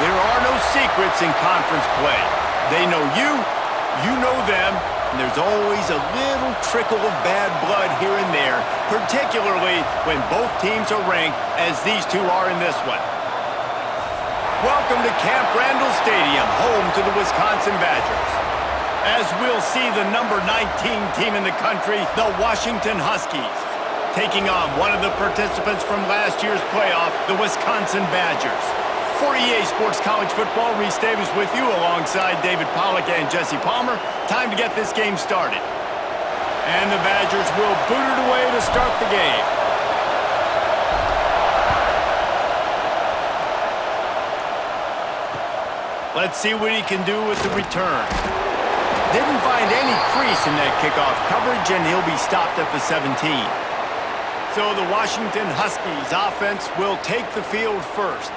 There are no secrets in conference play. They know you, you know them, and there's always a little trickle of bad blood here and there, particularly when both teams are ranked as these two are in this one. Welcome to Camp Randall Stadium, home to the Wisconsin Badgers. As we'll see the number 19 team in the country, the Washington Huskies, taking on one of the participants from last year's playoff, the Wisconsin Badgers. For EA Sports College Football, Reese Davis with you alongside David Pollack and Jesse Palmer. Time to get this game started. And the Badgers will boot it away to start the game. Let's see what he can do with the return. Didn't find any crease in that kickoff coverage, and he'll be stopped at the 17. So the Washington Huskies offense will take the field first.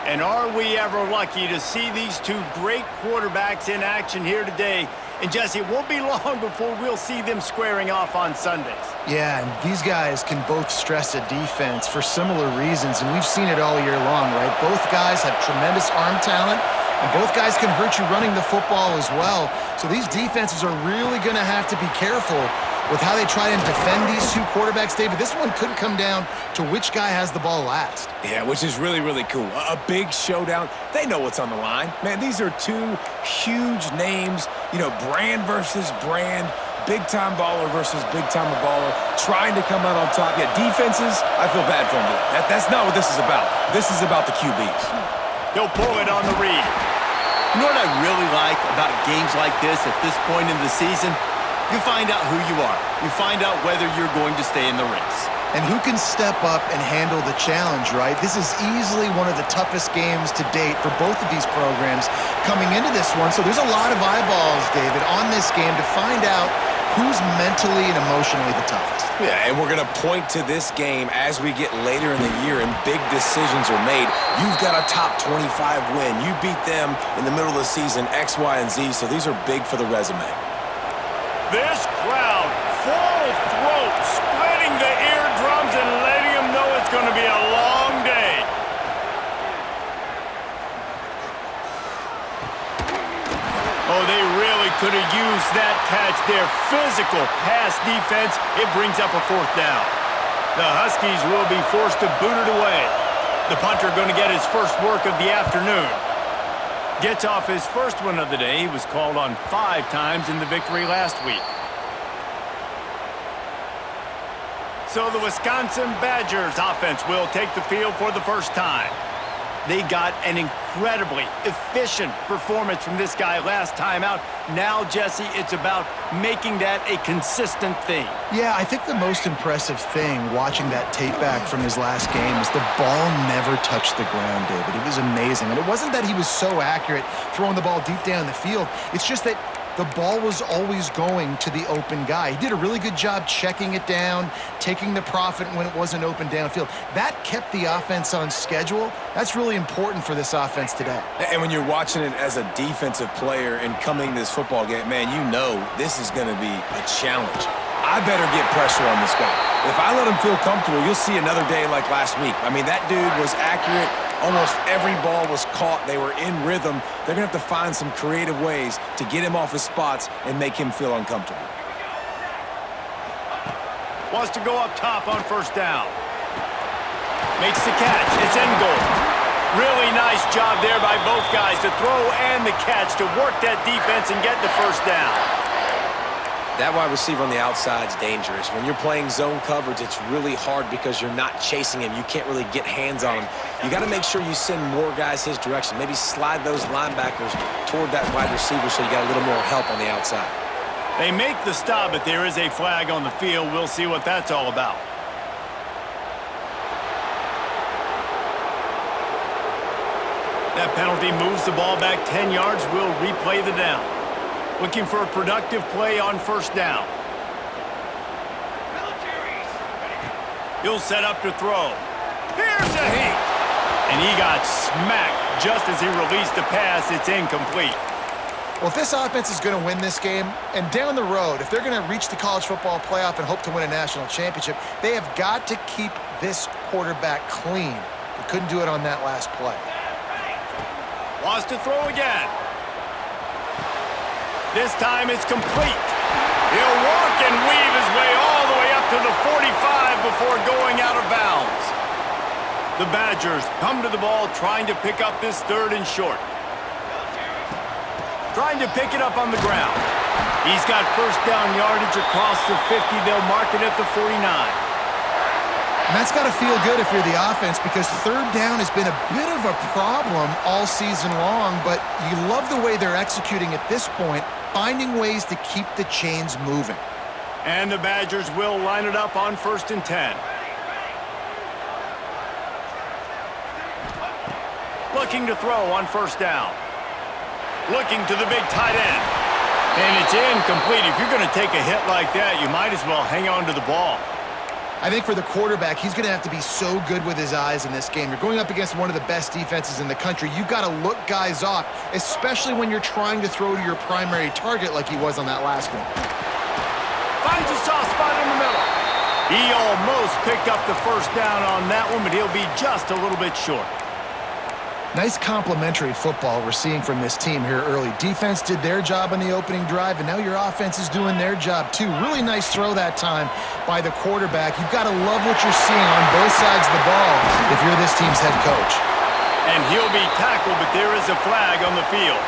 And are we ever lucky to see these two great quarterbacks in action here today? And Jesse, it won't be long before we'll see them squaring off on Sundays. Yeah, and these guys can both stress a defense for similar reasons, and we've seen it all year long, right? Both guys have tremendous arm talent, and both guys can hurt you running the football as well. So these defenses are really going to have to be careful with how they try and defend these two quarterbacks. David, this one could come down to which guy has the ball last. Yeah, which is really, really cool. A big showdown. They know what's on the line. Man, these are two huge names, you know, brand versus brand, big-time baller versus big-time baller, trying to come out on top. Yeah, defenses, I feel bad for them. That's not what this is about. This is about the QBs. He'll pull it on the read. You know what I really like about games like this at this point in the season? You find out who you are. You find out whether you're going to stay in the race. And who can step up and handle the challenge, right? This is easily one of the toughest games to date for both of these programs coming into this one. So there's a lot of eyeballs, David, on this game to find out who's mentally and emotionally the toughest. Yeah, and we're going to point to this game as we get later in the year and big decisions are made. You've got a top 25 win. You beat them in the middle of the season, X, Y, and Z, so these are big for the resume. This crowd, full throat, splitting the eardrums and letting them know it's going to be a long day. Oh, they really could have used that catch there. Physical pass defense. It brings up a fourth down. The Huskies will be forced to boot it away. The punter going to get his first work of the afternoon. Gets off his first one of the day. He was called on 5 times in the victory last week. So the Wisconsin Badgers offense will take the field for the first time. They got an incredibly efficient performance from this guy last time out. Now, Jesse, it's about making that a consistent thing. Yeah, I think the most impressive thing watching that tape back from his last game is the ball never touched the ground, David. It was amazing. And it wasn't that he was so accurate throwing the ball deep down the field. It's just that the ball was always going to the open guy. He did a really good job checking it down, taking the profit when it wasn't open downfield. That kept the offense on schedule. That's really important for this offense today. And when you're watching it as a defensive player and coming to this football game, man, you know this is going to be a challenge. I better get pressure on this guy. If I let him feel comfortable, you'll see another day like last week. I mean, that dude was accurate. Almost every ball was caught. They were in rhythm. They're going to have to find some creative ways to get him off his spots and make him feel uncomfortable. Wants to go up top on first down. Makes the catch. It's in goal. Really nice job there by both guys to throw and the catch to work that defense and get the first down. That wide receiver on the outside is dangerous. When you're playing zone coverage, it's really hard because you're not chasing him. You can't really get hands on him. You got to make sure you send more guys his direction. Maybe slide those linebackers toward that wide receiver so you got a little more help on the outside. They make the stop, but there is a flag on the field. We'll see what that's all about. That penalty moves the ball back 10 yards. We'll replay the down. Looking for a productive play on first down. He'll set up to throw. Here's a hit. And he got smacked just as he released the pass. It's incomplete. Well, if this offense is going to win this game, and down the road, if they're going to reach the college football playoff and hope to win a national championship, they have got to keep this quarterback clean. They couldn't do it on that last play. Wants to throw again. This time it's complete. He'll walk and weave his way all the way up to the 45 before going out of bounds. The Badgers come to the ball trying to pick up this 3rd and short. Trying to pick it up on the ground. He's got first down yardage across the 50. They'll mark it at the 49. And that's got to feel good if you're the offense, because 3rd down has been a bit of a problem all season long, but you love the way they're executing at this point, finding ways to keep the chains moving. And the Badgers will line it up on 1st and 10. Looking to throw on 1st down. Looking to the big tight end. And it's incomplete. If you're going to take a hit like that, you might as well hang on to the ball. I think for the quarterback, he's going to have to be so good with his eyes in this game. You're going up against one of the best defenses in the country. You've got to look guys off, especially when you're trying to throw to your primary target like he was on that last one. Finds a soft spot in the middle. He almost picked up the first down on that one, but he'll be just a little bit short. Nice complementary football we're seeing from this team here early. Defense did their job on the opening drive, and now your offense is doing their job too. Really nice throw that time by the quarterback. You've got to love what you're seeing on both sides of the ball if you're this team's head coach. And he'll be tackled, but there is a flag on the field.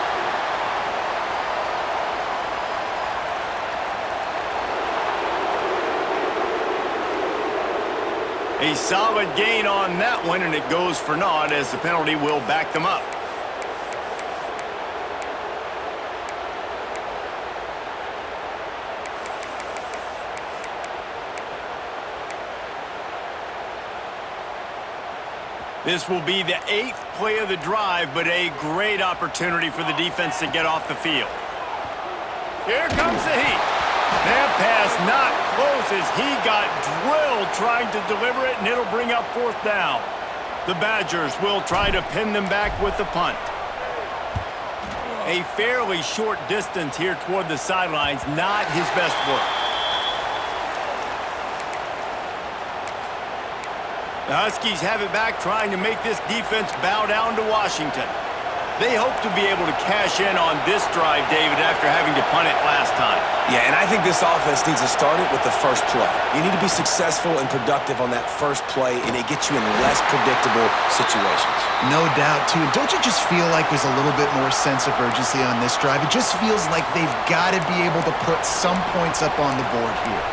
A solid gain on that one, and it goes for naught as the penalty will back them up. This will be the 8th play of the drive, but a great opportunity for the defense to get off the field. Here comes the heat. That pass not close as he got drilled trying to deliver it, and it'll bring up 4th down. The Badgers will try to pin them back with the punt. A fairly short distance here toward the sidelines, not his best work. The Huskies have it back, trying to make this defense bow down to Washington. They hope to be able to cash in on this drive, David, after having to punt it last time. Yeah, and I think this offense needs to start it with the first play. You need to be successful and productive on that first play, and it gets you in less predictable situations. No doubt, too. Don't you just feel like there's a little bit more sense of urgency on this drive? It just feels like they've got to be able to put some points up on the board here.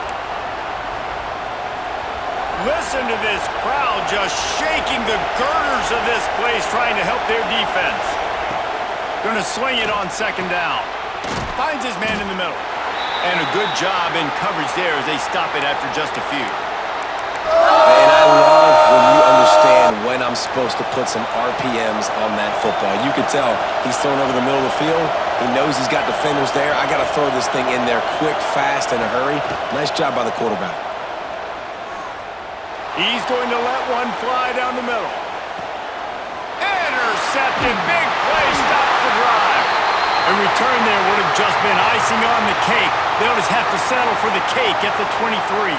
Listen to this crowd just shaking the girders of this place, trying to help their defense. Going to swing it on 2nd down. Finds his man in the middle. And a good job in coverage there as they stop it after just a few. And I love when you understand when I'm supposed to put some RPMs on that football. You can tell he's thrown over the middle of the field. He knows he's got defenders there. I got to throw this thing in there quick, fast, in a hurry. Nice job by the quarterback. He's going to let one fly down the middle. Intercepted. Big play. Stops the drive. A return there would have just been icing on the cake. They'll just have to settle for the cake at the 23.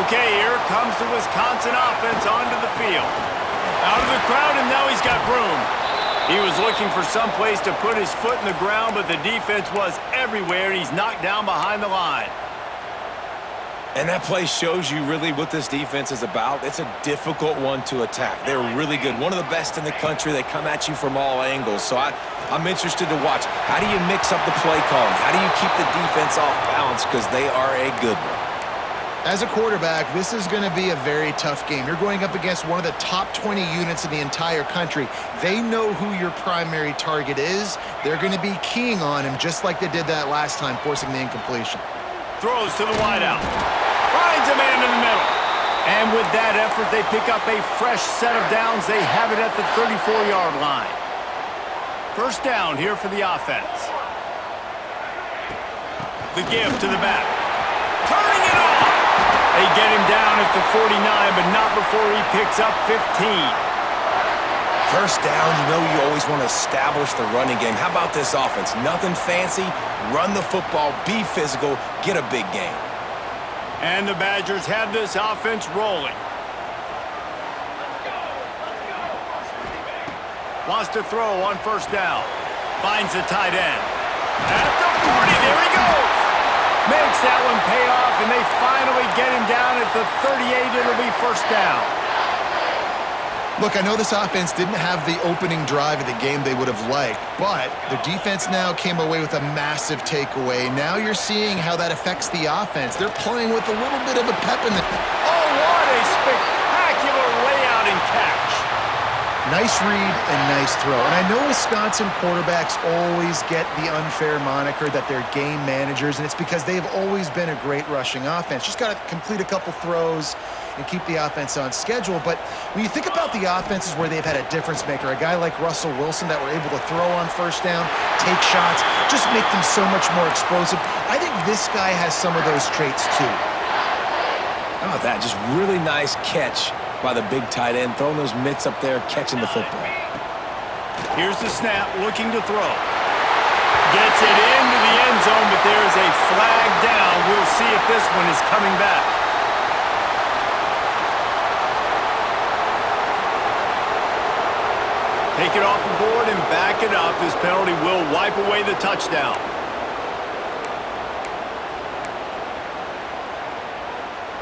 Okay, here comes the Wisconsin offense onto the field. Out of the crowd, and now he's got room. He was looking for some place to put his foot in the ground, but the defense was everywhere, and he's knocked down behind the line. And that play shows you really what this defense is about. It's a difficult one to attack. They're really good. One of the best in the country. They come at you from all angles. So I'm interested to watch. How do you mix up the play calling? How do you keep the defense off balance? Because they are a good one. As a quarterback, this is going to be a very tough game. You're going up against one of the top 20 units in the entire country. They know who your primary target is. They're going to be keying on him just like they did that last time, forcing the incompletion. Throws to the wideout. Finds a man in the middle. And with that effort, they pick up a fresh set of downs. They have it at the 34-yard line. 1st down here for the offense. The give to the back. Turning it on. They get him down at the 49, but not before he picks up 15. 1st down, you know you always want to establish the running game. How about this offense? Nothing fancy. Run the football, be physical, get a big gain. And the Badgers have this offense rolling. Wants to throw on first down. Finds the tight end. At the 40, there he goes. Makes that one pay off, and they finally get him down at the 38. It'll be first down. Look, I know this offense didn't have the opening drive of the game they would have liked, but their defense now came away with a massive takeaway. Now you're seeing how that affects the offense. They're playing with a little bit of a pep in the... Oh, what a spectacular layout and catch. Nice read and nice throw. And I know Wisconsin quarterbacks always get the unfair moniker that they're game managers, and it's because they've always been a great rushing offense. Just got to complete a couple throws and keep the offense on schedule. But when you think about the offenses where they've had a difference maker, a guy like Russell Wilson that were able to throw on first down, take shots, just make them so much more explosive, I think this guy has some of those traits too. How about that? Just really nice catch by the big tight end, throwing those mitts up there, catching the football. Here's the snap, looking to throw. Gets it into the end zone, but there's a flag down. We'll see if this one is coming back. Take it off the board and back it up. This penalty will wipe away the touchdown.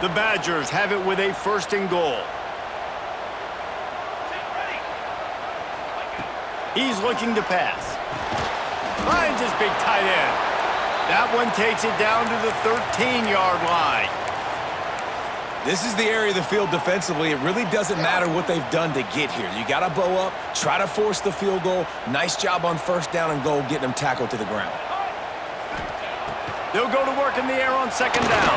The Badgers have it with a first and goal. He's looking to pass. Finds his big tight end. That one takes it down to the 13-yard line. This is the area of the field defensively. It really doesn't matter what they've done to get here. You got to bow up, try to force the field goal. Nice job on first down and goal, getting them tackled to the ground. They'll go to work in the air on second down.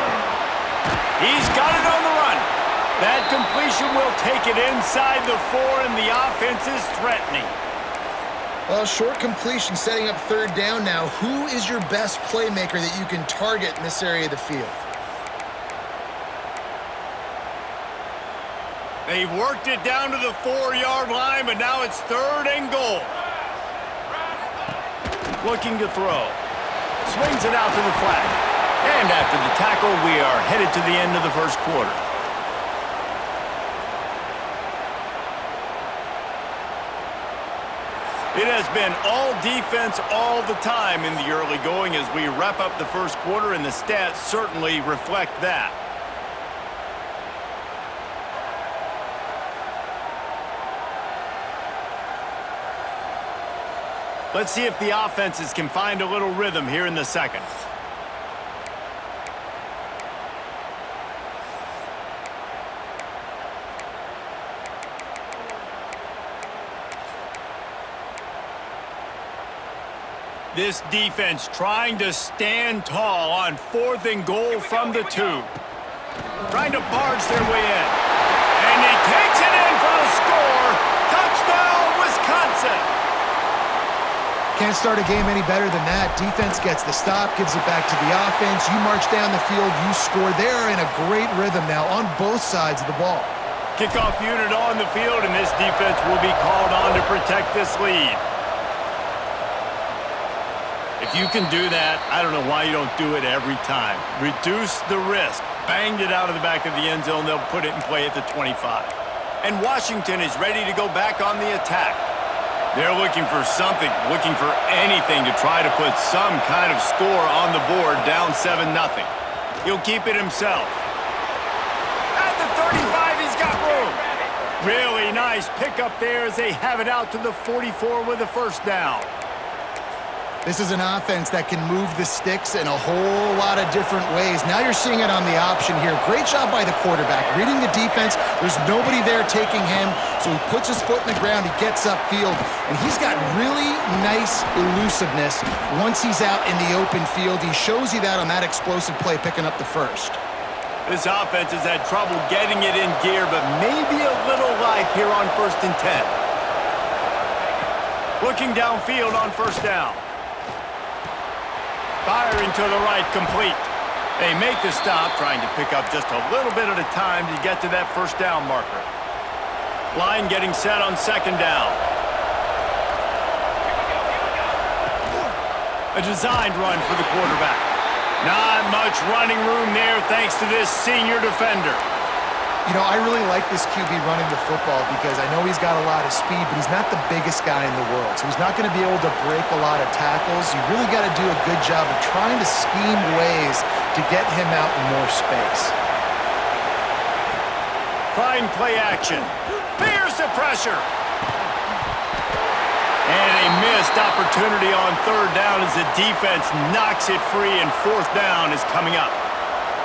He's got it on the run. That completion will take it inside the 4, and the offense is threatening. Well, short completion setting up third down now. Who is your best playmaker that you can target in this area of the field? They've worked it down to the 4-yard line, but now it's third and goal. Looking to throw. Swings it out to the flat. And after the tackle, we are headed to the end of the first quarter. It has been all defense all the time in the early going as we wrap up the first quarter, and the stats certainly reflect that. Let's see if the offenses can find a little rhythm here in the second. This defense trying to stand tall on fourth and goal from the 2. Trying to barge their way in. And he takes it in for the score. Touchdown, Wisconsin. Can't start a game any better than that. Defense gets the stop, gives it back to the offense. You march down the field, you score. They're in a great rhythm now on both sides of the ball. Kickoff unit on the field, and this defense will be called on to protect this lead. If you can do that, I don't know why you don't do it every time. Reduce the risk. Banged it out of the back of the end zone. They'll put it in play at the 25. And Washington is ready to go back on the attack. They're looking for something, looking for anything to try to put some kind of score on the board, down 7-0. He'll keep it himself. At the 35, he's got room. Really nice pickup there as they have it out to the 44 with a first down. This is an offense that can move the sticks in a whole lot of different ways. Now you're seeing it on the option here. Great job by the quarterback. Reading the defense, there's nobody there taking him, so he puts his foot in the ground, he gets upfield, and he's got really nice elusiveness once he's out in the open field. He shows you that on that explosive play, picking up the first. This offense has had trouble getting it in gear, but maybe a little life here on 1st and 10. Looking downfield on first down. Firing to the right, complete. They make the stop, trying to pick up just a little bit at a time to get to that first down marker. Line getting set on second down. A designed run for the quarterback. Not much running room there thanks to this senior defender. You know, I really like this QB running the football because I know he's got a lot of speed, but he's not the biggest guy in the world. So he's not going to be able to break a lot of tackles. You really got to do a good job of trying to scheme ways to get him out in more space. Trying play action. Fears the pressure. And a missed opportunity on third down as the defense knocks it free, and fourth down is coming up.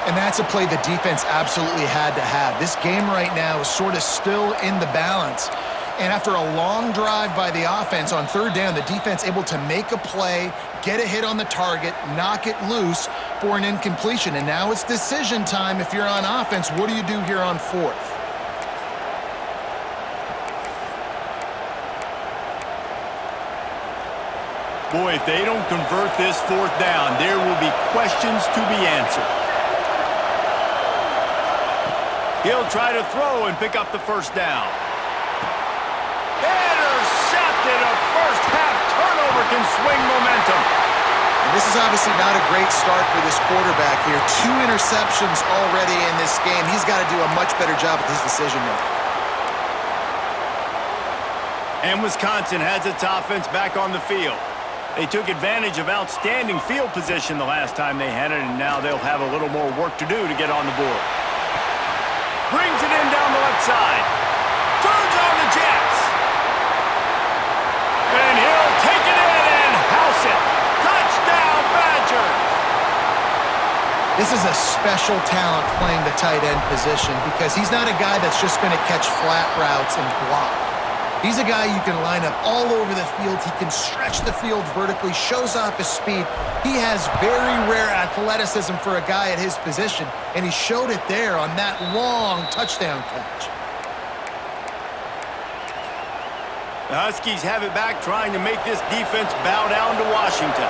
And that's a play the defense absolutely had to have. This game right now is sort of still in the balance. And after a long drive by the offense on third down, the defense able to make a play, get a hit on the target, knock it loose for an incompletion. And now it's decision time if you're on offense. What do you do here on fourth? Boy, if they don't convert this fourth down, there will be questions to be answered. He'll try to throw and pick up the first down. Intercepted. A first-half turnover can swing momentum. And this is obviously not a great start for this quarterback here. 2 interceptions already in this game. He's got to do a much better job with his decision-making. And Wisconsin has its offense back on the field. They took advantage of outstanding field position the last time they had it, and now they'll have a little more work to do to get on the board. Brings it in down the left side. Turns on the Jets. And he'll take it in and house it. Touchdown, Badgers. This is a special talent playing the tight end position because he's not a guy that's just going to catch flat routes and block. He's a guy you can line up all over the field. He can stretch the field vertically, shows off his speed. He has very rare athleticism for a guy at his position, and he showed it there on that long touchdown catch. The Huskies have it back, trying to make this defense bow down to Washington.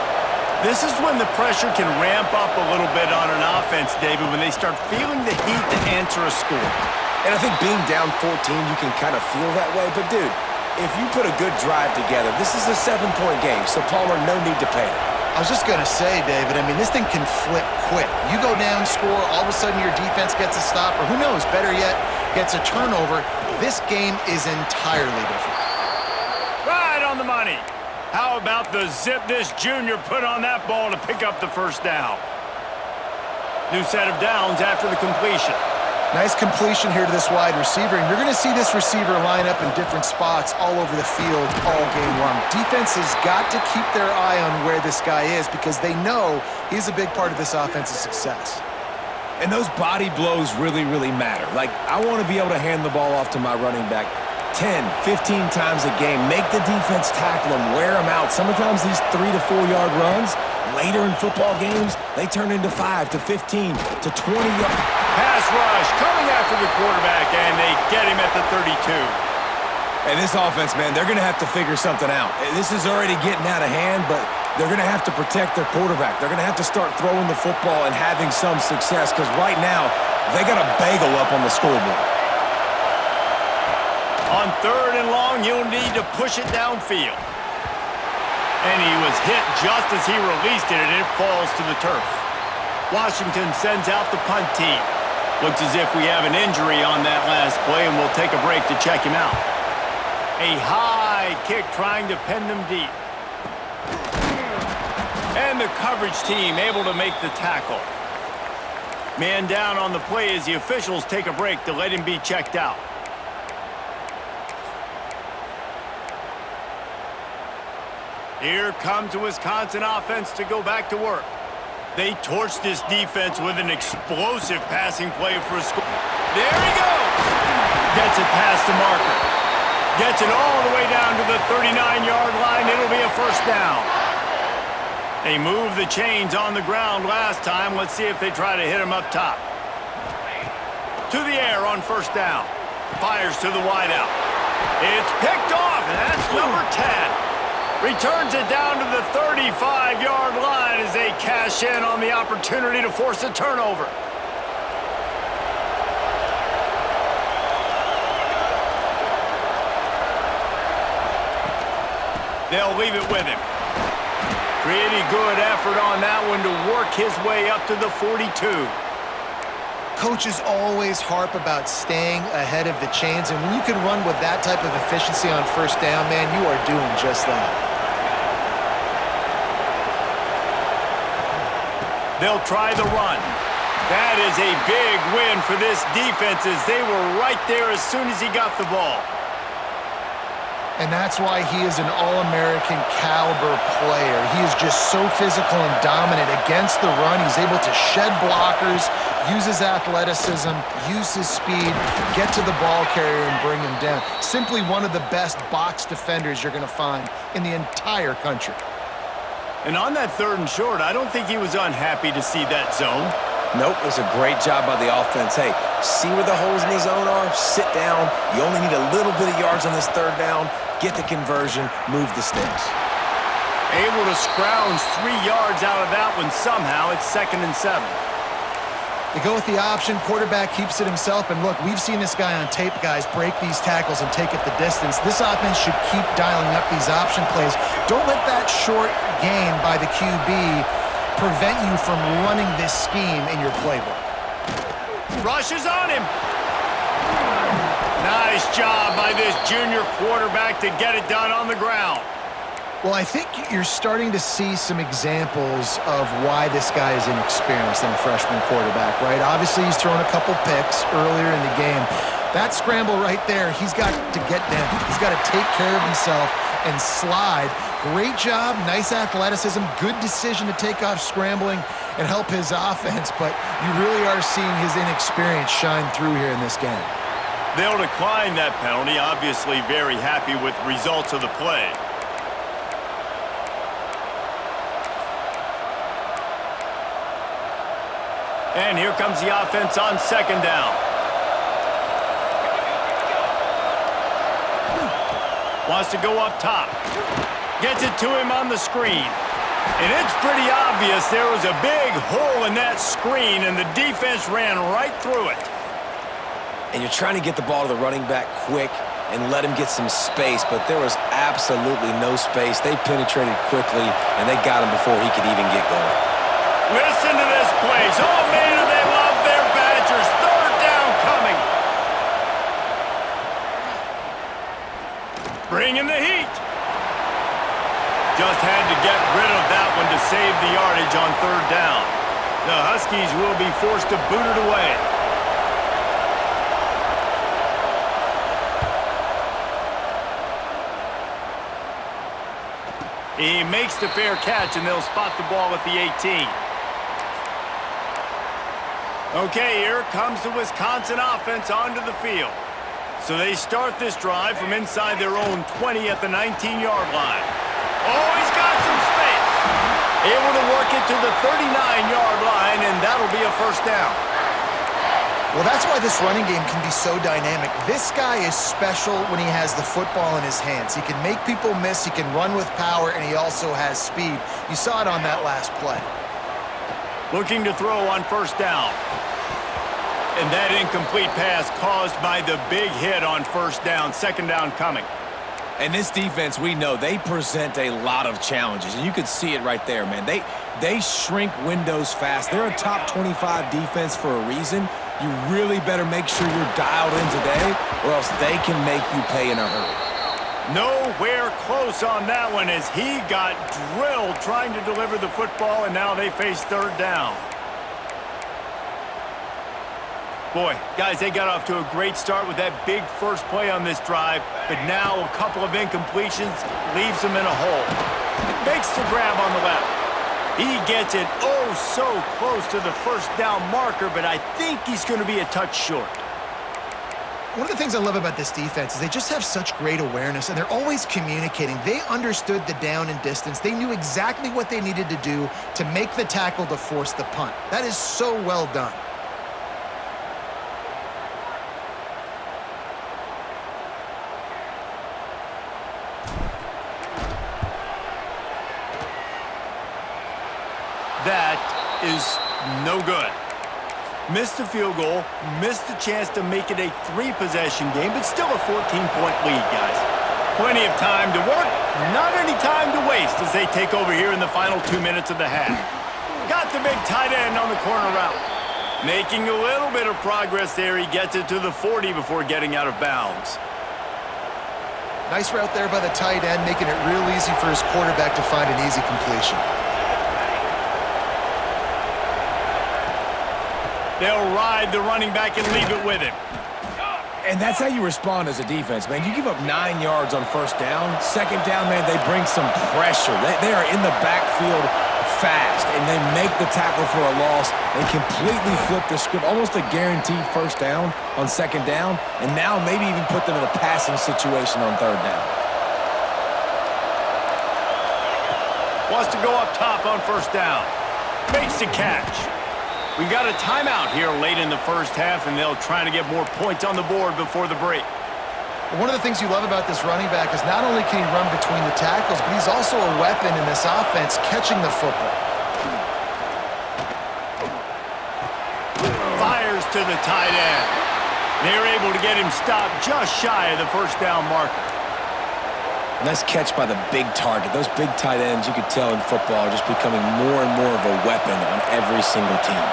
This is when the pressure can ramp up a little bit on an offense, David, when they start feeling the heat to answer a score. And I think being down 14, you can kind of feel that way. But, dude, if you put a good drive together, this is a 7-point game, so Palmer, no need to panic. I was just going to say, David, I mean, this thing can flip quick. You go down, score, all of a sudden your defense gets a stop, or who knows, better yet, gets a turnover. This game is entirely different. Right on the money. How about the zip this junior put on that ball to pick up the first down? New set of downs after the completion. Nice completion here to this wide receiver, and you're going to see this receiver line up in different spots all over the field all game long. Defense has got to keep their eye on where this guy is because they know he's a big part of this offense's success. And those body blows really, really matter. Like, I want to be able to hand the ball off to my running back 10, 15 times a game. Make the defense tackle him, wear him out. Sometimes these 3 to 4 yard runs, later in football games, they turn into 5 to 15 to 20 yards. Pass rush coming after the quarterback, and they get him at the 32. And this offense, man, they're going to have to figure something out. This is already getting out of hand, but they're going to have to protect their quarterback. They're going to have to start throwing the football and having some success because right now, they got a bagel up on the scoreboard. On third and long, you'll need to push it downfield. And he was hit just as he released it, and it falls to the turf. Washington sends out the punt team. Looks as if we have an injury on that last play, and we'll take a break to check him out. A high kick trying to pin them deep. And the coverage team able to make the tackle. Man down on the play as the officials take a break to let him be checked out. Here comes the Wisconsin offense to go back to work. They torched this defense with an explosive passing play for a score. There he goes! Gets it past the marker. Gets it all the way down to the 39-yard line. It'll be a first down. They moved the chains on the ground last time. Let's see if they try to hit him up top. To the air on first down. Fires to the wideout. It's picked off, and that's number 10. Returns it down to the 35-yard line as they cash in on the opportunity to force a turnover. They'll leave it with him. Pretty good effort on that one to work his way up to the 42. Coaches always harp about staying ahead of the chains, and when you can run with that type of efficiency on first down, man, you are doing just that. They'll try the run. That is a big win for this defense as they were right there as soon as he got the ball. And that's why he is an All-American caliber player. He is just so physical and dominant against the run. He's able to shed blockers, use his athleticism, use his speed, get to the ball carrier and bring him down. Simply one of the best box defenders you're going to find in the entire country. And on that 3rd and short, I don't think he was unhappy to see that zone. Nope, it was a great job by the offense. Hey, see where the holes in the zone are? Sit down. You only need a little bit of yards on this 3rd down. Get the conversion, move the sticks. Able to scrounge 3 yards out of that one somehow. It's 2nd and 7. They go with the option. Quarterback keeps it himself. And look, we've seen this guy on tape, guys, break these tackles and take it the distance. This offense should keep dialing up these option plays. Don't let that short gain by the QB prevent you from running this scheme in your playbook. Rush is on him. Nice job by this junior quarterback to get it done on the ground. Well, I think you're starting to see some examples of why this guy is inexperienced in a freshman quarterback, right? Obviously, he's thrown a couple picks earlier in the game. That scramble right there, he's got to get down. He's got to take care of himself and slide. Great job, nice athleticism, good decision to take off scrambling and help his offense, but you really are seeing his inexperience shine through here in this game. They'll decline that penalty, obviously very happy with results of the play. And here comes the offense on 2nd down. Wants to go up top. Gets it to him on the screen. And it's pretty obvious there was a big hole in that screen, and the defense ran right through it. And you're trying to get the ball to the running back quick and let him get some space, but there was absolutely no space. They penetrated quickly, and they got him before he could even get going. Listen to this place. Oh, man, do they love their Badgers. 3rd down coming. Bringing the heat. Just had to get rid of that one to save the yardage on 3rd down. The Huskies will be forced to boot it away. He makes the fair catch, and they'll spot the ball at the 18. Okay, here comes the Wisconsin offense onto the field. So they start this drive from inside their own 20 at the 19-yard line. Oh, he's got some space. Able to work it to the 39-yard line, and that'll be a 1st down. Well, that's why this running game can be so dynamic. This guy is special when he has the football in his hands. He can make people miss, he can run with power, and he also has speed. You saw it on that last play. Looking to throw on 1st down. And that incomplete pass caused by the big hit on 1st down. 2nd down coming. And this defense, we know, they present a lot of challenges. And you could see it right there, man. They shrink windows fast. They're a top 25 defense for a reason. You really better make sure you're dialed in today, or else they can make you pay in a hurry. Nowhere close on that one as he got drilled trying to deliver the football, and now they face 3rd down. Boy, guys, they got off to a great start with that big first play on this drive, but now a couple of incompletions leaves them in a hole. Makes the grab on the left. He gets it oh so close to the 1st down marker, but I think he's going to be a touch short. One of the things I love about this defense is they just have such great awareness, and they're always communicating. They understood the down and distance. They knew exactly what they needed to do to make the tackle to force the punt. That is so well done. That is no good. Missed the field goal, missed the chance to make it a 3-possession game, but still a 14-point lead, guys. Plenty of time to work, not any time to waste as they take over here in the final 2 minutes of the half. Got the big tight end on the corner route. Making a little bit of progress there. He gets it to the 40 before getting out of bounds. Nice route there by the tight end, making it real easy for his quarterback to find an easy completion. They'll ride the running back and leave it with him. And that's how you respond as a defense, man. You give up 9 yards on first down. Second down, man, they bring some pressure. They are in the backfield fast, and they make the tackle for a loss and completely flip the script, almost a guaranteed first down on second down, and now maybe even put them in a passing situation on third down. Wants to go up top on first down. Makes the catch. We've got a timeout here late in the first half, and they'll try to get more points on the board before the break. One of the things you love about this running back is not only can he run between the tackles, but he's also a weapon in this offense catching the football. Fires to the tight end. They're able to get him stopped just shy of the first down marker. Nice catch by the big target. Those big tight ends, you could tell in football, are just becoming more and more of a weapon on every single team.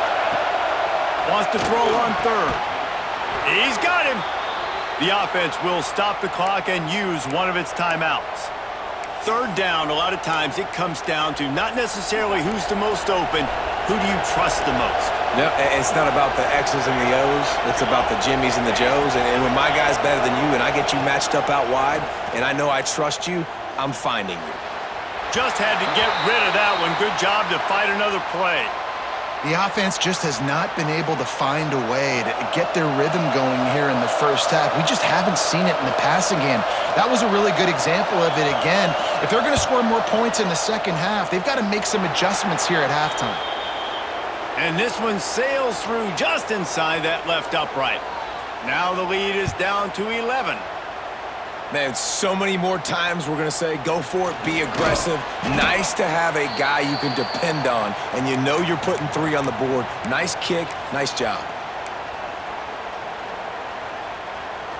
Wants to throw on third. He's got him. The offense will stop the clock and use one of its timeouts. Third down, a lot of times it comes down to not necessarily who's the most open, who do you trust the most? No, it's not about the X's and the O's. It's about the Jimmys and the Joes. And when my guy's better than you and I get you matched up out wide and I know I trust you, I'm finding you. Just had to get rid of that one. Good job to fight another play. The offense just has not been able to find a way to get their rhythm going here in the first half. We just haven't seen it in the passing game. That was a really good example of it again. If they're going to score more points in the second half, they've got to make some adjustments here at halftime. And this one sails through just inside that left upright. Now the lead is down to 11. Man, so many more times we're going to say, go for it, be aggressive. Nice to have a guy you can depend on, and you know you're putting 3 on the board. Nice kick, nice job.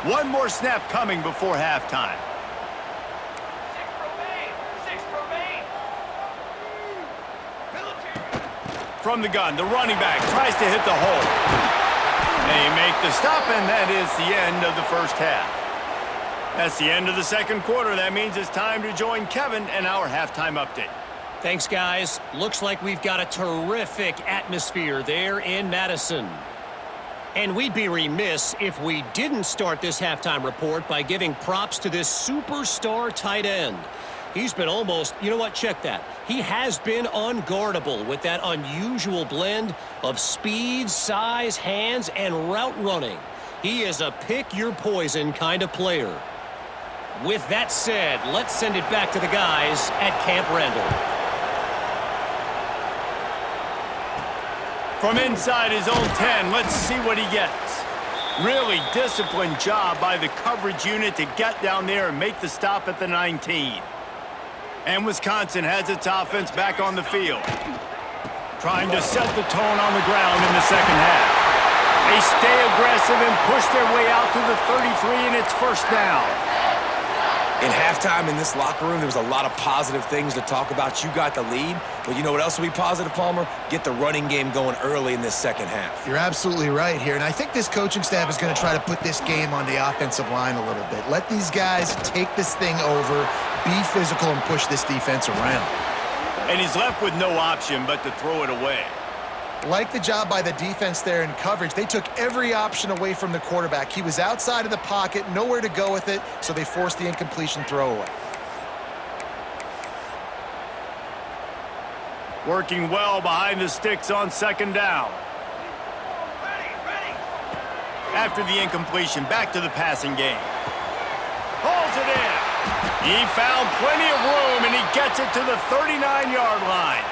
One more snap coming before halftime. 6 remain. From the gun, the running back tries to hit the hole. They make the stop, and that is the end of the first half. That's the end of the second quarter. That means it's time to join Kevin and our halftime update. Thanks, guys. Looks like we've got a terrific atmosphere there in Madison. And we'd be remiss if we didn't start this halftime report by giving props to this superstar tight end. He's been almost, you know what, check that. He has been unguardable with that unusual blend of speed, size, hands, and route running. He is a pick-your-poison kind of player. With that said, let's send it back to the guys at Camp Randall. From inside his own 10, let's see what he gets. Really disciplined job by the coverage unit to get down there and make the stop at the 19. And Wisconsin has its offense back on the field. Trying to set the tone on the ground in the second half. They stay aggressive and push their way out to the 33, and it's first down. In halftime in this locker room, there was a lot of positive things to talk about. You got the lead, but you know what else will be positive, Palmer? Get the running game going early in this second half. You're absolutely right here, and I think this coaching staff is going to try to put this game on the offensive line a little bit. Let these guys take this thing over, be physical, and push this defense around. And he's left with no option but to throw it away. Like the job by the defense there in coverage. They took every option away from the quarterback. He was outside of the pocket, nowhere to go with it, so they forced the incompletion throwaway. Working well behind the sticks on second down. After the incompletion, back to the passing game. Pulls it in. He found plenty of room, and he gets it to the 39-yard line.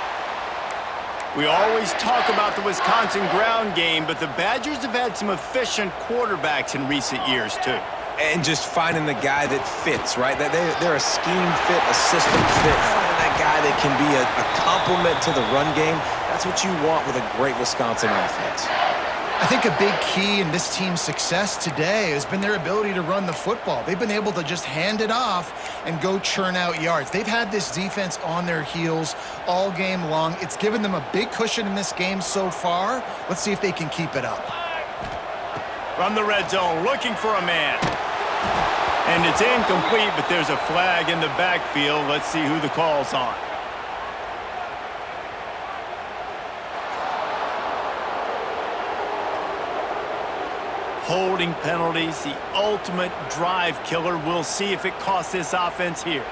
We always talk about the Wisconsin ground game, but the Badgers have had some efficient quarterbacks in recent years, too. And just finding the guy that fits, right? They're a scheme fit, a system fit. Finding that guy that can be a complement to the run game. That's what you want with a great Wisconsin offense. I think a big key in this team's success today has been their ability to run the football. They've been able to just hand it off and go churn out yards. They've had this defense on their heels all game long. It's given them a big cushion in this game so far. Let's see if they can keep it up. From the red zone, looking for a man. And it's incomplete, but there's a flag in the backfield. Let's see who the call's on. Holding penalties, the ultimate drive killer. We'll see if it costs this offense here.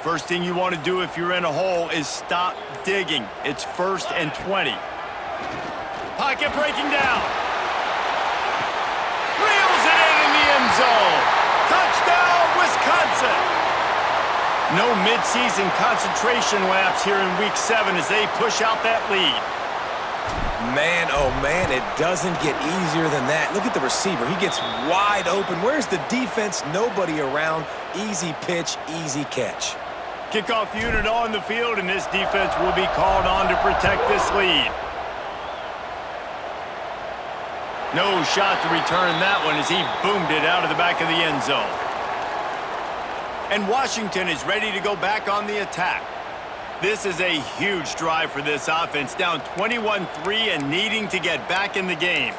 First thing you want to do if you're in a hole is stop digging. It's 1st and 20. Pocket breaking down. Reels it in the end zone. Touchdown, Wisconsin. No midseason concentration laps here in Week 7 as they push out that lead. Man, oh man, it doesn't get easier than that. Look at the receiver. He gets wide open. Where's the defense? Nobody around. Easy pitch, easy catch. Kickoff unit on the field, and this defense will be called on to protect this lead. No shot to return that one as he boomed it out of the back of the end zone. And Washington is ready to go back on the attack. This is a huge drive for this offense, down 21-3 and needing to get back in the game.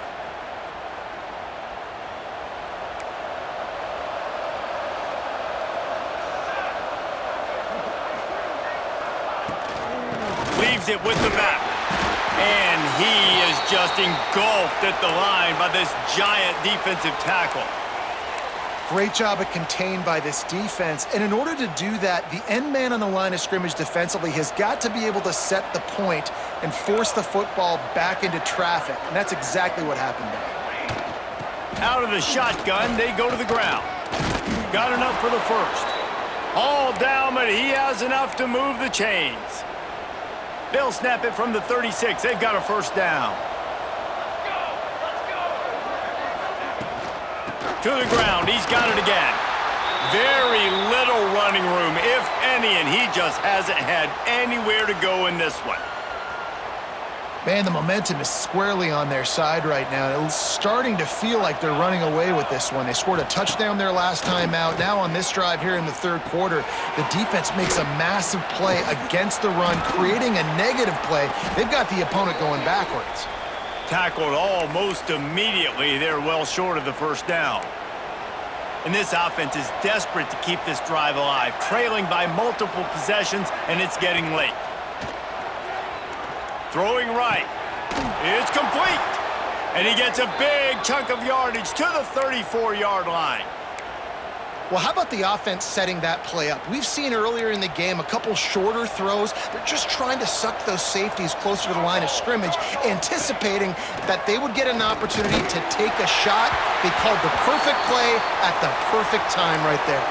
Leaves it with the back. And he is just engulfed at the line by this giant defensive tackle. Great job at contained by this defense. And in order to do that, the end man on the line of scrimmage defensively has got to be able to set the point and force the football back into traffic. And that's exactly what happened there. Out of the shotgun, they go to the ground. Got enough for the first. All down, but he has enough to move the chains. They'll snap it from the 36. They've got a first down. To the ground. He's got it again. Very little running room, if any, and he just hasn't had anywhere to go in this one. Man, the momentum is squarely on their side right now. It's starting to feel like they're running away with this one. They scored a touchdown their last time out. Now on this drive here in the third quarter, the defense makes a massive play against the run, creating a negative play. They've got the opponent going backwards. Tackled almost immediately. They're well short of the first down. And this offense is desperate to keep this drive alive, trailing by multiple possessions, and it's getting late. Throwing right. It's complete. And he gets a big chunk of yardage to the 34-yard line. Well, how about the offense setting that play up? We've seen earlier in the game a couple shorter throws. They're just trying to suck those safeties closer to the line of scrimmage, anticipating that they would get an opportunity to take a shot. They called the perfect play at the perfect time right there.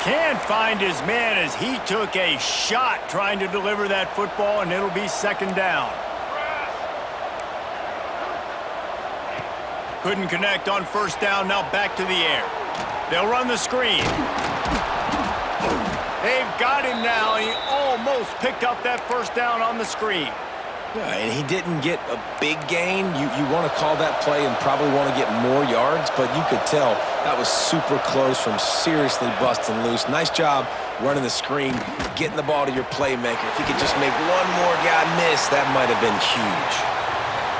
Can't find his man as he took a shot trying to deliver that football, and it'll be second down. Couldn't connect on first down, now back to the air. They'll run the screen. They've got him now, and he almost picked up that first down on the screen. Yeah, and he didn't get a big gain. You want to call that play and probably want to get more yards, but you could tell that was super close from seriously busting loose. Nice job running the screen, getting the ball to your playmaker. If he could just make one more guy miss, that might have been huge.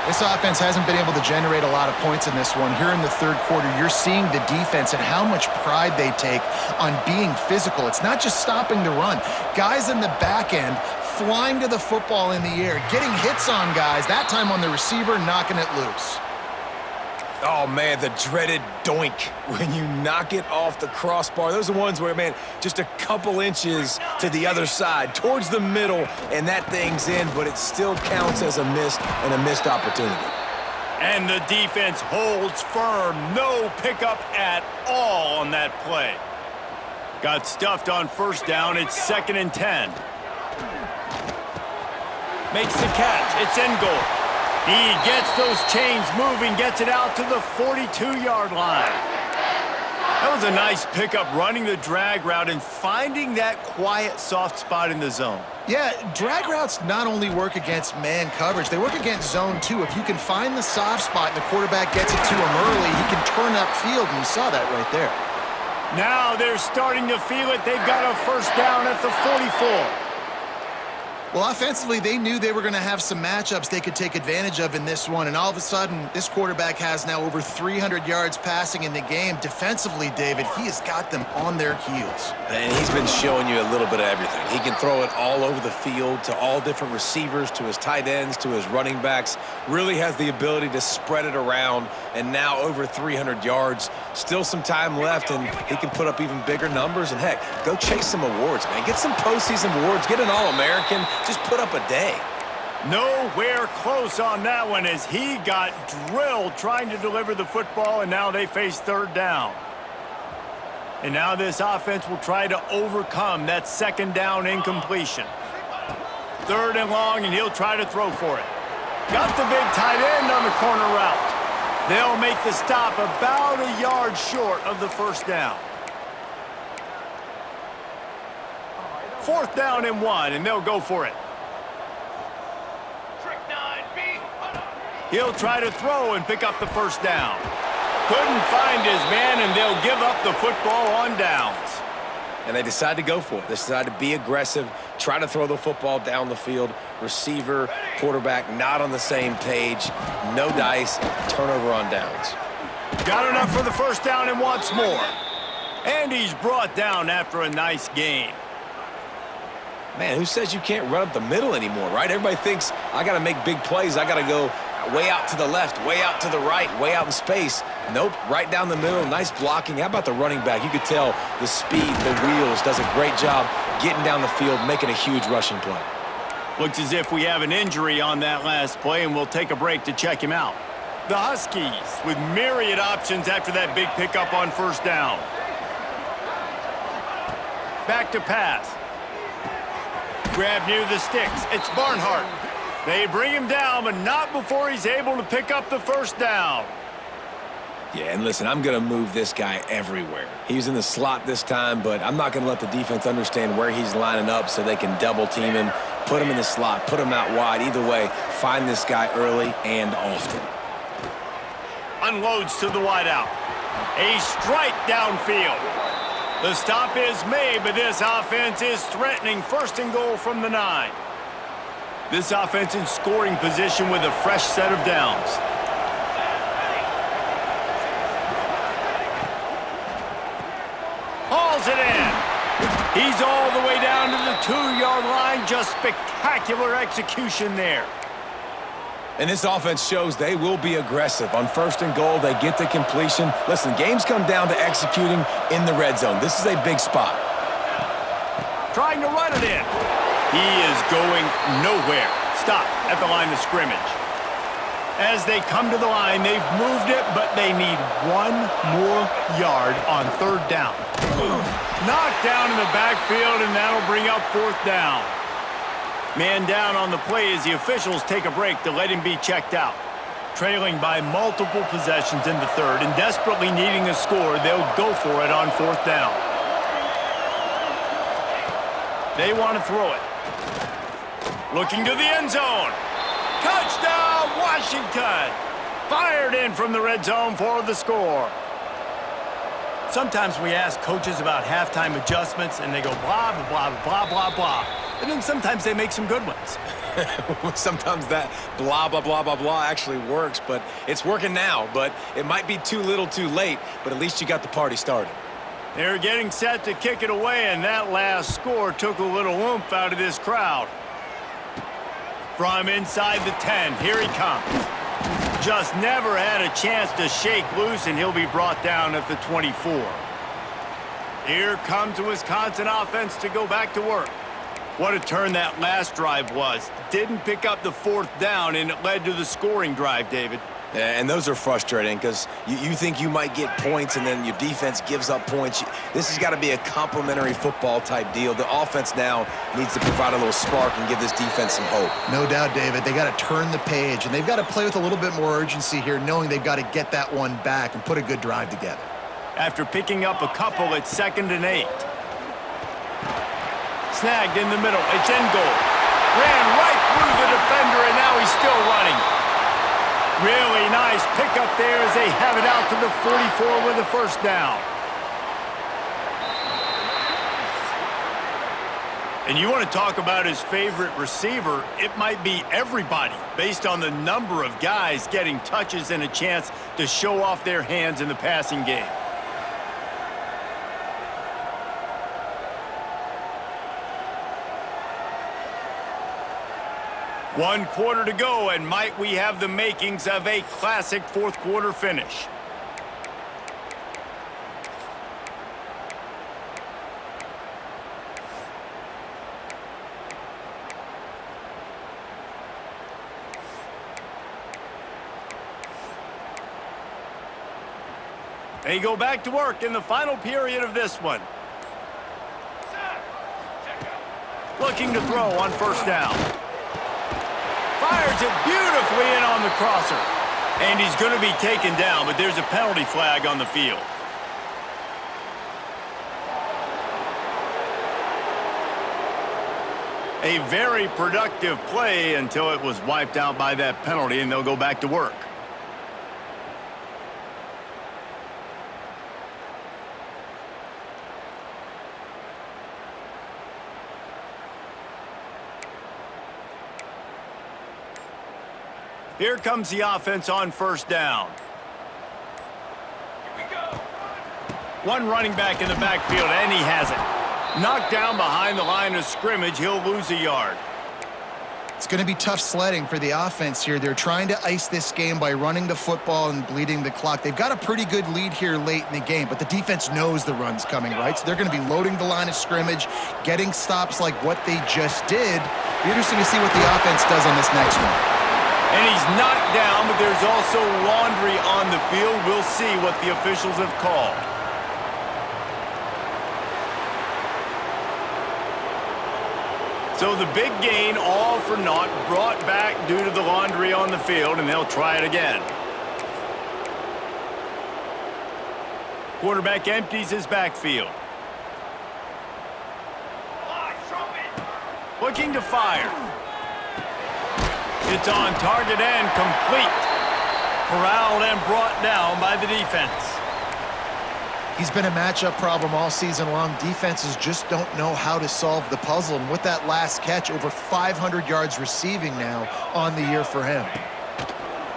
This offense hasn't been able to generate a lot of points in this one. Here in the third quarter, you're seeing the defense and how much pride they take on being physical. It's not just stopping the run. Guys in the back end flying to the football in the air, getting hits on guys, that time on the receiver, knocking it loose. Oh, man, the dreaded doink when you knock it off the crossbar. Those are the ones where, man, just a couple inches to the other side, towards the middle, and that thing's in, but it still counts as a missed and a missed opportunity. And the defense holds firm. No pickup at all on that play. Got stuffed on first down. It's 2nd and 10. Makes the catch. It's in goal. He gets those chains moving, gets it out to the 42-yard line. That was a nice pickup, running the drag route and finding that quiet, soft spot in the zone. Yeah, drag routes not only work against man coverage, they work against zone too. If you can find the soft spot and the quarterback gets it to him early, he can turn upfield, and you saw that right there. Now they're starting to feel it. They've got a first down at the 44. Well, offensively, they knew they were going to have some matchups they could take advantage of in this one, and all of a sudden, this quarterback has now over 300 yards passing in the game. Defensively, David, he has got them on their heels. And he's been showing you a little bit of everything. He can throw it all over the field to all different receivers, to his tight ends, to his running backs. Really has the ability to spread it around, and now over 300 yards. Still some time left, and he can put up even bigger numbers. And, heck, go chase some awards, man. Get some postseason awards. Get an All-American. Just put up a day. Nowhere close on that one as he got drilled trying to deliver the football, and now they face third down. And now this offense will try to overcome that second down incompletion. Third and long, and he'll try to throw for it. Got the big tight end on the corner route. They'll make the stop about a yard short of the first down. Fourth down and 1, and they'll go for it. He'll try to throw and pick up the first down. Couldn't find his man, and they'll give up the football on downs. And they decide to go for it. They decide to be aggressive, try to throw the football down the field. Receiver, quarterback, not on the same page. No dice, turnover on downs. Got enough for the first down and wants more. And he's brought down after a nice gain. Man, who says you can't run up the middle anymore, right? Everybody thinks, I got to make big plays. I got to go way out to the left, way out to the right, way out in space. Nope, right down the middle, nice blocking. How about the running back? You could tell the speed, the wheels, does a great job getting down the field, making a huge rushing play. Looks as if we have an injury on that last play, and we'll take a break to check him out. The Huskies with myriad options after that big pickup on first down. Back to pass. Grab near the sticks. It's Barnhart. They bring him down, but not before he's able to pick up the first down. Yeah, and listen, I'm going to move this guy everywhere. He's in the slot this time, but I'm not going to let the defense understand where he's lining up so they can double team him, put him in the slot, put him out wide. Either way, find this guy early and often. Unloads to the wideout. A strike downfield. The stop is made, but this offense is threatening first and goal from the 9. This offense in scoring position with a fresh set of downs. Hauls it in. He's all the way down to the 2-yard line. Just spectacular execution there. And this offense shows they will be aggressive. On first and goal, they get the completion. Listen, games come down to executing in the red zone. This is a big spot. Trying to run it in. He is going nowhere. Stop at the line of scrimmage. As they come to the line, they've moved it, but they need one more yard on third down. Knocked down in the backfield, and that'll bring up fourth down. Man down on the play as the officials take a break to let him be checked out. Trailing by multiple possessions in the third and desperately needing a score, they'll go for it on fourth down. They want to throw it. Looking to the end zone. Touchdown, Washington! Fired in from the red zone for the score. Sometimes we ask coaches about halftime adjustments, and they go blah, blah, blah, blah, blah, blah. And then sometimes they make some good ones. Sometimes that blah, blah, blah, blah, blah actually works, but it's working now. But it might be too little too late, but at least you got the party started. They're getting set to kick it away, and that last score took a little oomph out of this crowd. From inside the 10, here he comes. Just never had a chance to shake loose, and he'll be brought down at the 24. Here comes the Wisconsin offense to go back to work. What a turn that last drive was. Didn't pick up the fourth down, and it led to the scoring drive, David. Yeah, and those are frustrating because you think you might get points and then your defense gives up points. This has got to be a complementary football type deal. The offense now needs to provide a little spark and give this defense some hope. No doubt, David. They got to turn the page, and they've got to play with a little bit more urgency here, knowing they've got to get that one back and put a good drive together. after picking up a couple at 2nd and 8. Snagged in the middle. It's in goal. Ran right through the defender, and now he's still running. Really nice pickup there as they have it out to the 44 with a first down. And you want to talk about his favorite receiver, it might be everybody based on the number of guys getting touches and a chance to show off their hands in the passing game. One quarter to go, and might we have the makings of a classic fourth quarter finish. They go back to work in the final period of this one. Looking to throw on first down. Fires it beautifully in on the crosser. And he's going to be taken down, but there's a penalty flag on the field. A very productive play until it was wiped out by that penalty, and they'll go back to work. Here comes the offense on first down. Here we go. One running back in the backfield, and he has it. Knocked down behind the line of scrimmage, he'll lose a yard. It's going to be tough sledding for the offense here. They're trying to ice this game by running the football and bleeding the clock. They've got a pretty good lead here late in the game, but the defense knows the run's coming, right? So they're going to be loading the line of scrimmage, getting stops like what they just did. Be interesting to see what the offense does on this next one. And he's knocked down, but there's also laundry on the field. We'll see what the officials have called. So the big gain, all for naught, brought back due to the laundry on the field, and they'll try it again. Quarterback empties his backfield. Looking to fire. It's on target and complete. Corralled and brought down by the defense. He's been a matchup problem all season long. Defenses just don't know how to solve the puzzle. And with that last catch, over 500 yards receiving now on the year for him.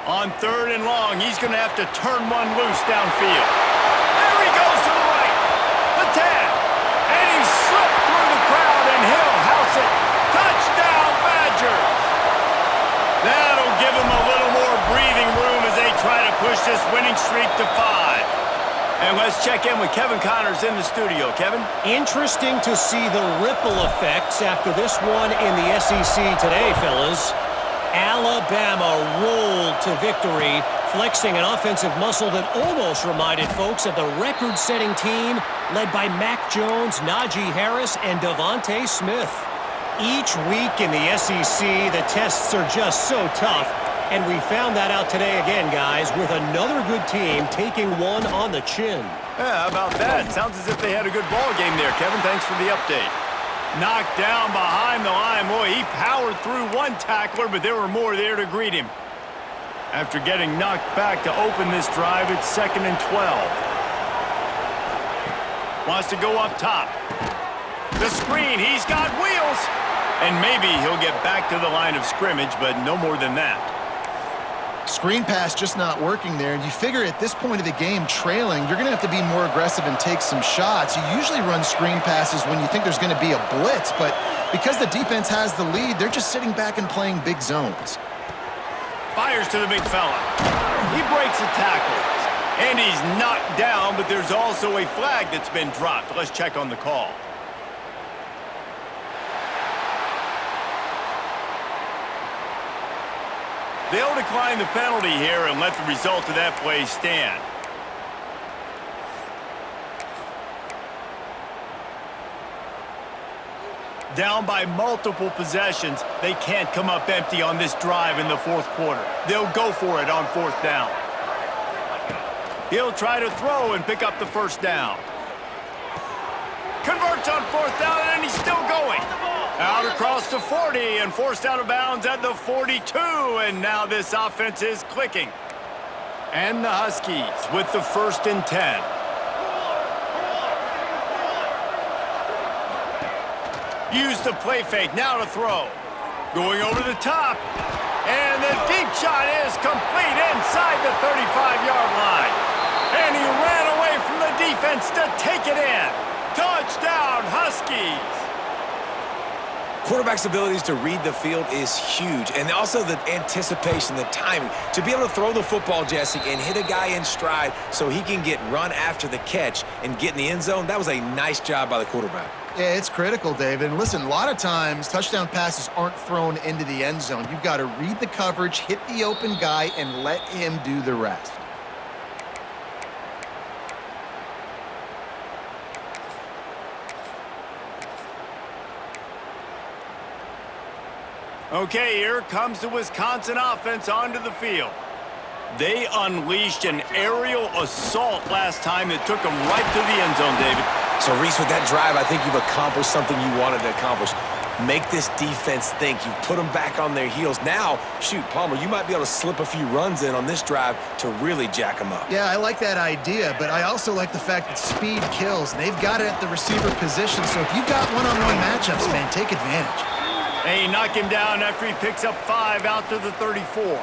On 3rd and long, he's going to have to turn one loose downfield. There he goes to the right. The 10. And he slipped through the crowd, and he'll house it. Touchdown, Badgers. That'll give him a little more breathing room as they try to push this winning streak to 5. And let's check in with Kevin Connors in the studio. Kevin? Interesting to see the ripple effects after this one in the SEC today, fellas. Alabama rolled to victory, flexing an offensive muscle that almost reminded folks of the record-setting team led by Mac Jones, Najee Harris, and Devontae Smith. Each week in the SEC, the tests are just so tough, and we found that out today again, guys, with another good team taking one on the chin. Yeah, how about that? Sounds as if they had a good ball game there, Kevin. Thanks for the update. Knocked down behind the line. Boy, he powered through one tackler, but there were more there to greet him. After getting knocked back to open this drive, it's 2nd and 12. Wants to go up top. The screen, he's got wheels. And maybe he'll get back to the line of scrimmage, but no more than that. Screen pass just not working there. And you figure at this point of the game, trailing, you're going to have to be more aggressive and take some shots. You usually run screen passes when you think there's going to be a blitz, but because the defense has the lead, they're just sitting back and playing big zones. Fires to the big fella. He breaks a tackle. And he's knocked down, but there's also a flag that's been dropped. Let's check on the call. They'll decline the penalty here and let the result of that play stand. Down by multiple possessions, they can't come up empty on this drive in the 4th quarter. They'll go for it on 4th down. He'll try to throw and pick up the first down. Converts on fourth down, and he's still going. Out across the 40 and forced out of bounds at the 42. And now this offense is clicking. And the Huskies with the 1st and 10. Use the play fake, now to throw. Going over the top. And the deep shot is complete inside the 35-yard line. And he ran away from the defense to take it in. Touchdown, Huskies! Quarterback's abilities to read the field is huge, and also the anticipation, the timing. To be able to throw the football, Jesse, and hit a guy in stride so he can get run after the catch and get in the end zone, that was a nice job by the quarterback. Yeah, it's critical, David. And listen, a lot of times touchdown passes aren't thrown into the end zone. You've got to read the coverage, hit the open guy, and let him do the rest. Okay, here comes the Wisconsin offense onto the field. They unleashed an aerial assault last time that took them right to the end zone, David. So, Reese, with that drive, I think you've accomplished something you wanted to accomplish. Make this defense think. You put them back on their heels. Now, shoot, Palmer, you might be able to slip a few runs in on this drive to really jack them up. Yeah, I like that idea, but I also like the fact that speed kills. They've got it at the receiver position, so if you've got one-on-one matchups, man, take advantage. They knock him down after he picks up 5 out to the 34.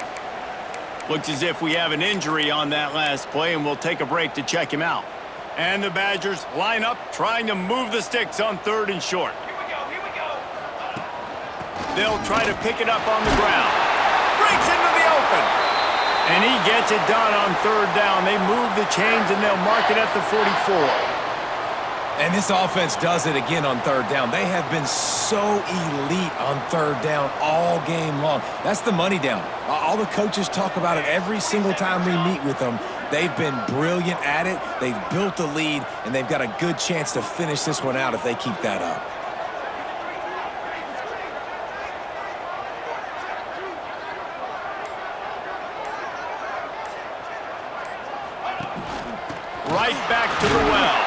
Looks as if we have an injury on that last play, and we'll take a break to check him out. And the Badgers line up, trying to move the sticks on 3rd and short. Here we go. They'll try to pick it up on the ground. Breaks into the open. And he gets it done on 3rd down. They move the chains, and they'll mark it at the 44. And this offense does it again on 3rd down. They have been so elite on 3rd down all game long. That's the money down. All the coaches talk about it every single time we meet with them. They've been brilliant at it. They've built the lead, and they've got a good chance to finish this one out if they keep that up. Right back to the well.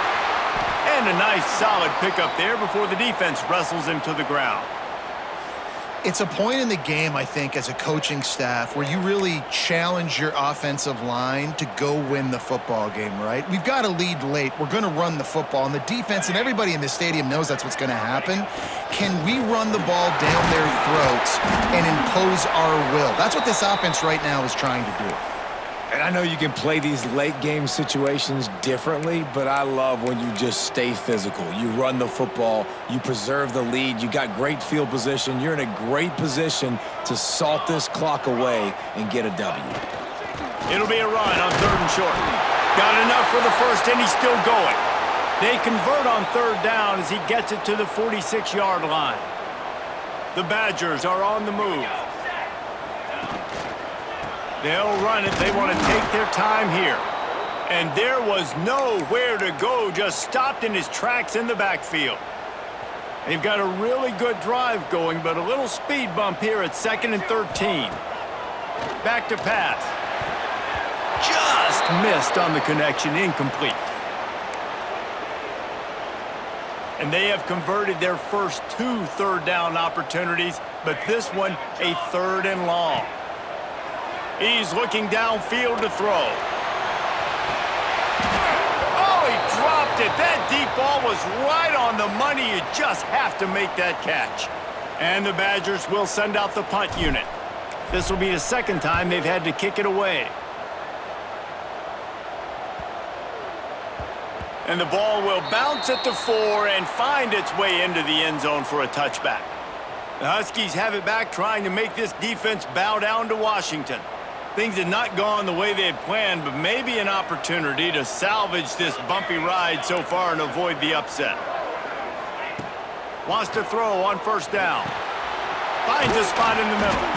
And a nice solid pickup there before the defense wrestles him to the ground. It's a point in the game, I think, as a coaching staff where you really challenge your offensive line to go win the football game, right? We've got to lead late. We're going to run the football, and the defense and everybody in the stadium knows that's what's going to happen. Can we run the ball down their throats and impose our will? That's what this offense right now is trying to do. And I know you can play these late-game situations differently, but I love when you just stay physical. You run the football, you preserve the lead, you got great field position, you're in a great position to salt this clock away and get a W. It'll be a run on 3rd and short. Got enough for the first, and he's still going. They convert on 3rd down as he gets it to the 46-yard line. The Badgers are on the move. They'll run it. They want to take their time here. And there was nowhere to go, just stopped in his tracks in the backfield. They've got a really good drive going, but a little speed bump here at 2nd and 13. Back to pass. Just missed on the connection, incomplete. And they have converted their first 2 3rd down opportunities, but this one a 3rd and long. He's looking downfield to throw. Oh, he dropped it. That deep ball was right on the money. You just have to make that catch. And the Badgers will send out the punt unit. This will be the 2nd time they've had to kick it away. And the ball will bounce at the 4 and find its way into the end zone for a touchback. The Huskies have it back, trying to make this defense bow down to Washington. Things had not gone the way they had planned, but maybe an opportunity to salvage this bumpy ride so far and avoid the upset. Wants to throw on 1st down. Finds a spot in the middle.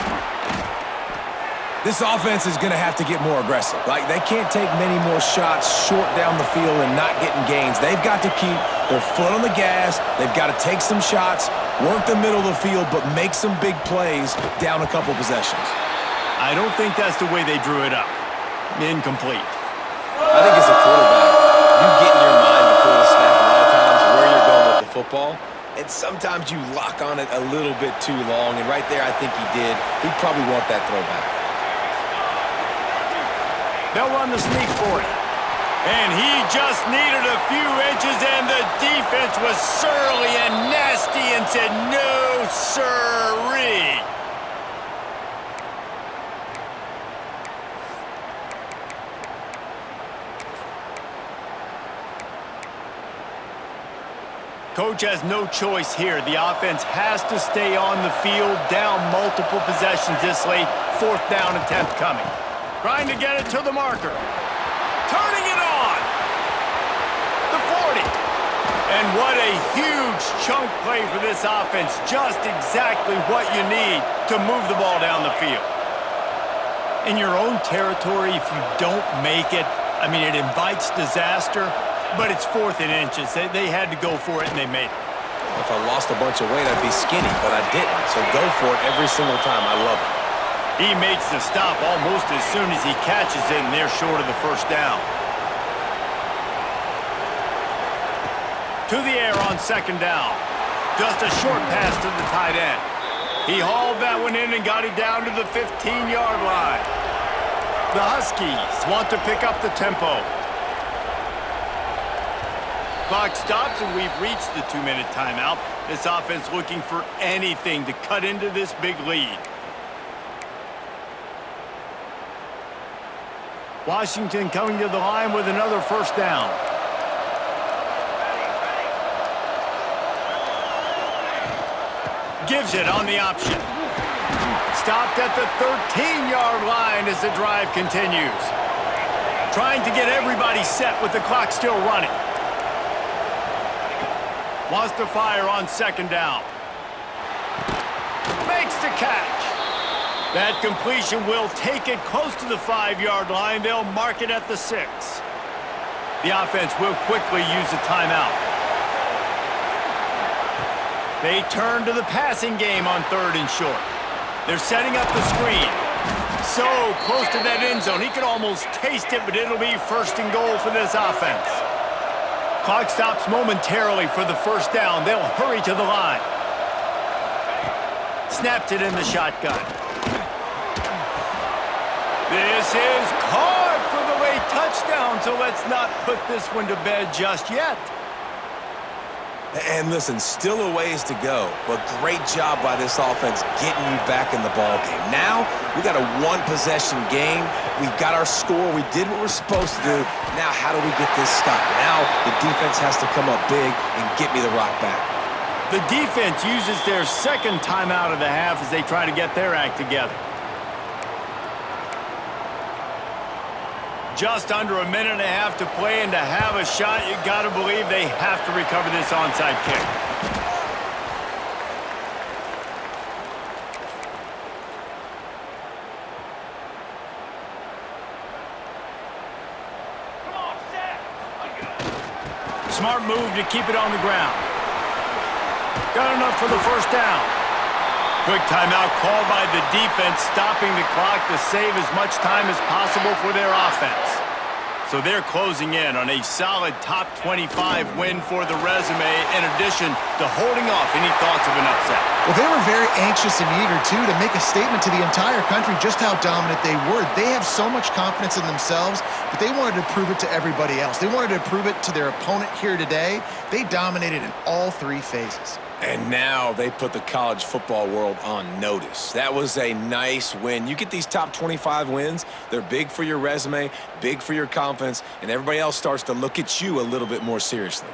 This offense is going to have to get more aggressive. Like, they can't take many more shots short down the field and not getting gains. They've got to keep their foot on the gas. They've got to take some shots, work the middle of the field, but make some big plays down a couple possessions. I don't think that's the way they drew it up. Incomplete. I think as a quarterback, you get in your mind before the snap a lot of times where you're going with the football, and sometimes you lock on it a little bit too long, and right there I think he did. He'd probably want that throwback. They'll run the sneak for it. And he just needed a few inches, and the defense was surly and nasty and said, no, sirree. Coach has no choice here. The offense has to stay on the field, down multiple possessions this late. 4th down attempt coming. Trying to get it to the marker. Turning it on. The 40. And what a huge chunk play for this offense. Just exactly what you need to move the ball down the field. In your own territory, if you don't make it, I mean, it invites disaster. But it's 4th and inches. They had to go for it, and they made it. If I lost a bunch of weight, I'd be skinny, but I didn't. So go for it every single time. I love it. He makes the stop almost as soon as he catches it, and they're short of the 1st down. To the air on 2nd down. Just a short pass to the tight end. He hauled that one in and got it down to the 15-yard line. The Huskies want to pick up the tempo. Clock stops, and we've reached the 2-minute timeout. This offense looking for anything to cut into this big lead. Washington coming to the line with another 1st down. Gives it on the option. Stopped at the 13-yard line as the drive continues. Trying to get everybody set with the clock still running. Wants to fire on 2nd down. Makes the catch. That completion will take it close to the 5-yard line. They'll mark it at the 6. The offense will quickly use a timeout. They turn to the passing game on 3rd and short. They're setting up the screen. So close to that end zone. He could almost taste it, but it'll be 1st and goal for this offense. Clock stops momentarily for the 1st down. They'll hurry to the line. Snaps it in the shotgun. This is caught for the late touchdown, so let's not put this one to bed just yet. And listen, still a ways to go, but great job by this offense getting you back in the ball game. Now, we got a 1-possession game. We've got our score. We did what we're supposed to do. Now, how do we get this stopped? Now, the defense has to come up big and get me the rock back. The defense uses their 2nd timeout of the half as they try to get their act together. Just under a minute and a half to play, and to have a shot, you got to believe they have to recover this onside kick. Come on, set. Smart move to keep it on the ground. Got enough for the 1st down. Quick timeout called by the defense, stopping the clock to save as much time as possible for their offense. So they're closing in on a solid top 25 win for the resume, in addition to holding off any thoughts of an upset. Well, they were very anxious and eager, too, to make a statement to the entire country just how dominant they were. They have so much confidence in themselves, but they wanted to prove it to everybody else. They wanted to prove it to their opponent here today. They dominated in all 3 phases. And now they put the college football world on notice. That was a nice win. You get these top 25 wins, they're big for your resume, big for your confidence, and everybody else starts to look at you a little bit more seriously.